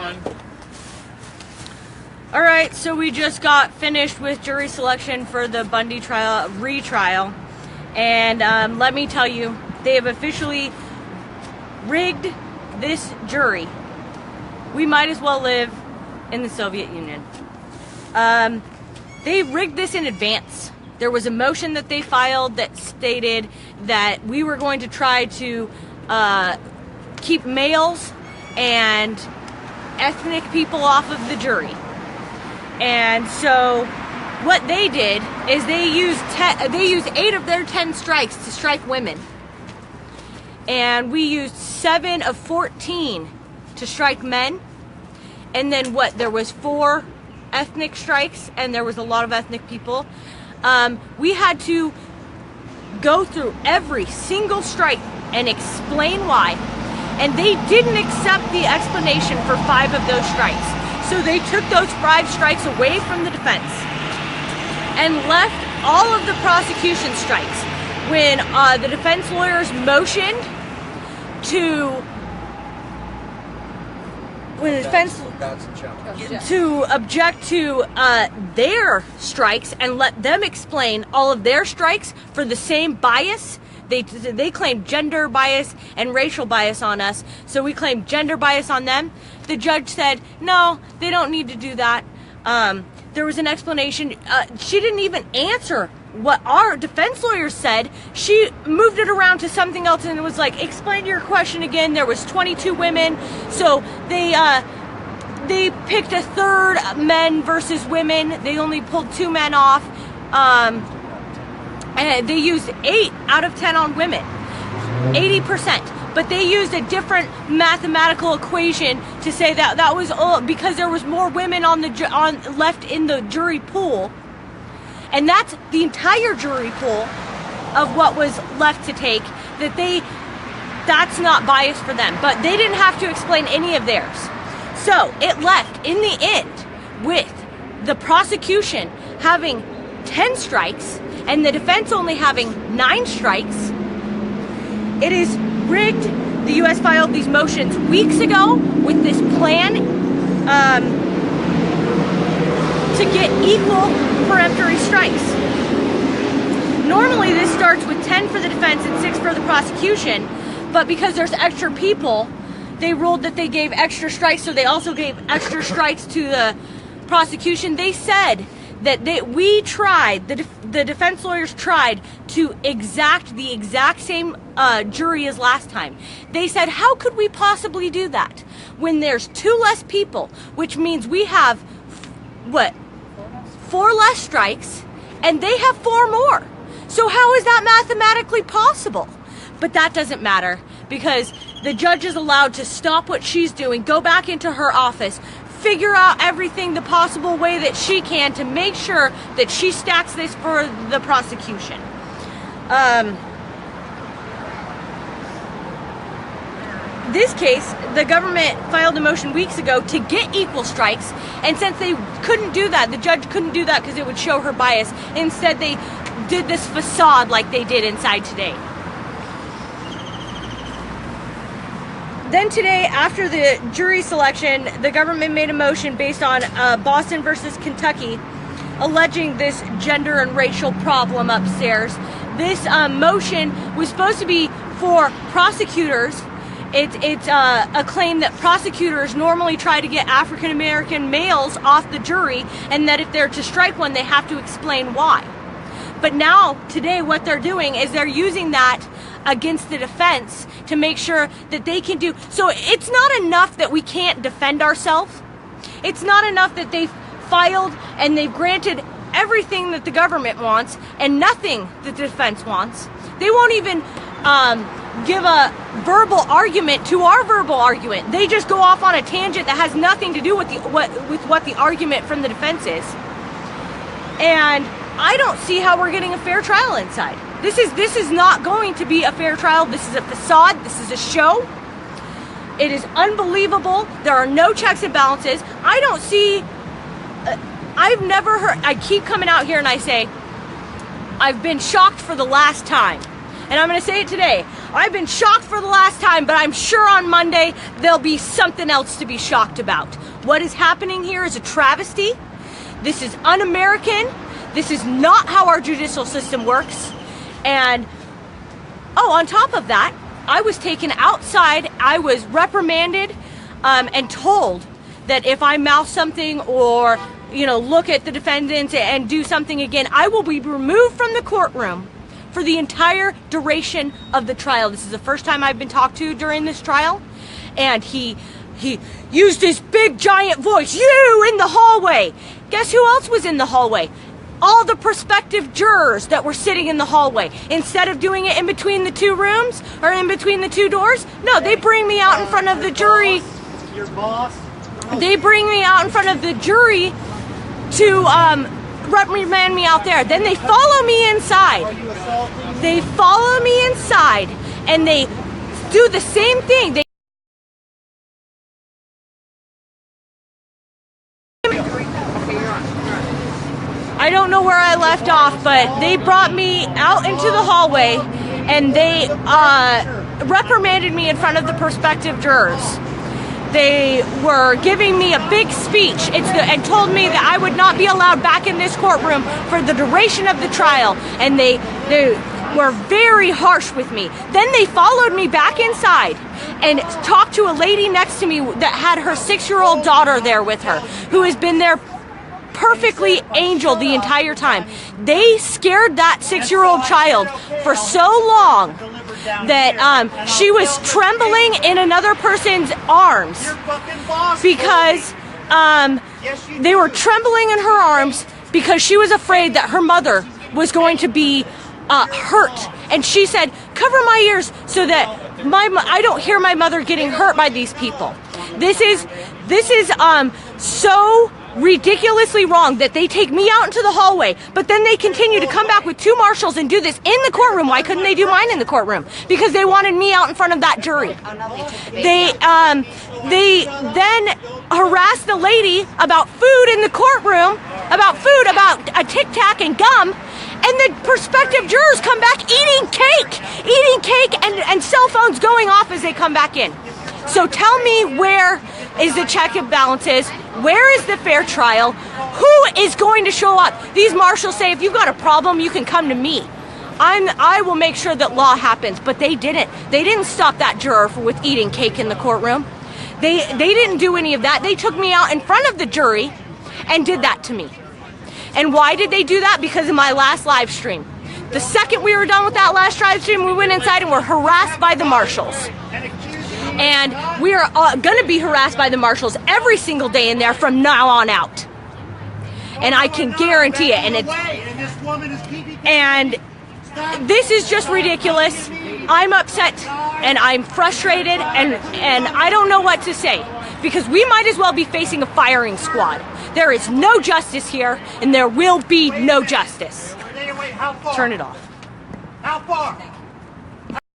on. All right, so we just got finished with jury selection for the Bundy trial retrial, and let me tell you, they have officially rigged this jury. We might as well live in the Soviet Union. They rigged this in advance. There was a motion that they filed that stated that we were going to try to keep males and ethnic people off of the jury. And so what they did is they used 8 of their 10 strikes to strike women. And we used 7 of 14 to strike men. And then there was 4 ethnic strikes, and there was a lot of ethnic people. We had to go through every single strike and explain why. And they didn't accept the explanation for 5 of those strikes. So they took those 5 strikes away from the defense and left all of the prosecution strikes. When the defense lawyers motioned to object to their strikes and let them explain all of their strikes for the same bias. They claimed gender bias and racial bias on us, so we claimed gender bias on them. The judge said, no, they don't need to do that. There was an explanation. She didn't even answer what our defense lawyer said. She moved it around to something else and it was like, explain your question again. There was 22 women, so they picked a third men versus women. They only pulled 2 men off. And they used 8 out of 10 on women, 80%. But they used a different mathematical equation to say that was all because there was more women left in the jury pool, and that's the entire jury pool of what was left to take. That's not biased for them, but they didn't have to explain any of theirs. So it left in the end with the prosecution having 10 strikes and the defense only having 9 strikes. It is rigged. The U.S. filed these motions weeks ago with this plan to get equal peremptory strikes. Normally this starts with 10 for the defense and 6 for the prosecution, but because there's extra people, they ruled that they gave extra strikes, so they also gave extra strikes to the prosecution. They said that the defense lawyers tried to exact the exact same jury as last time. They said, how could we possibly do that when there's 2 less people, which means we have, 4 less strikes, and they have 4 more. So how is that mathematically possible? But that doesn't matter, because the judge is allowed to stop what she's doing, go back into her office, figure out everything the possible way that she can to make sure that she stacks this for the prosecution. This case, the government filed a motion weeks ago to get equal strikes, and since they couldn't do that, the judge couldn't do that because it would show her bias. Instead, they did this facade like they did inside today. Then today, after the jury selection, the government made a motion based on Boston versus Kentucky, alleging this gender and racial problem upstairs. This motion was supposed to be for prosecutors. It's a claim that prosecutors normally try to get African American males off the jury, and that if they're to strike one, they have to explain why. But now, today, what they're doing is they're using that against the defense to make sure that they can do. So it's not enough that we can't defend ourselves. It's not enough that they've filed and they've granted everything that the government wants and nothing that the defense wants. They won't even give a verbal argument to our verbal argument. They just go off on a tangent that has nothing to do with what the argument from the defense is. And I don't see how we're getting a fair trial inside. This is not going to be a fair trial. This is a facade. This is a show. It is unbelievable. There are no checks and balances. I don't see, I've never heard, I keep coming out here and I say, I've been shocked for the last time. And I'm going to say it today. I've been shocked for the last time, but I'm sure on Monday there'll be something else to be shocked about. What is happening here is a travesty. This is un-American. This is not how our judicial system works. And, oh, on top of that, I was taken outside. I was reprimanded and told that if I mouth something or, look at the defendants and do something again, I will be removed from the courtroom for the entire duration of the trial. This is the first time I've been talked to during this trial. And he used his big giant voice, "You in the hallway." Guess who else was in the hallway? All the prospective jurors that were sitting in the hallway. Instead of doing it in between the two rooms or in between the two doors, no, they bring me out in front of the jury. Your boss? They bring me out in front of the jury to reprimand me out there. Then they follow me inside. Are you assaulting? They follow me inside and they do the same thing. I don't know where I left off, but they brought me out into the hallway and they reprimanded me in front of the prospective jurors. They were giving me a big speech and told me that I would not be allowed back in this courtroom for the duration of the trial. And they were very harsh with me. Then they followed me back inside and talked to a lady next to me that had her 6-year-old daughter there with her, who has been there perfectly angel the entire time. They scared that 6-year-old child for so long that she was trembling in another person's arms because they were trembling in her arms because she was afraid that her mother was going to be hurt. And she said, "Cover my ears so that I don't hear my mother getting hurt by these people." This is so ridiculously wrong that they take me out into the hallway, but then they continue to come back with 2 marshals and do this in the courtroom. Why couldn't they do mine in the courtroom? Because they wanted me out in front of that jury. They then harassed the lady about food in the courtroom, about a Tic Tac and gum, and the prospective jurors come back eating cake and cell phones going off as they come back in. So tell me, where is the check and balances? Where is the fair trial? Who is going to show up? These marshals say, if you've got a problem, you can come to me. I will make sure that law happens, but they didn't. They didn't stop that juror with eating cake in the courtroom. They didn't do any of that. They took me out in front of the jury and did that to me. And why did they do that? Because of my last live stream. The second we were done with that last live stream, we went inside and were harassed by the marshals. And we are going to be harassed by the marshals every single day in there from now on out. And I can guarantee it. And this is just ridiculous. I'm upset and I'm frustrated and I don't know what to say, because we might as well be facing a firing squad. There is no justice here and there will be no justice. How far? Turn it off. How far?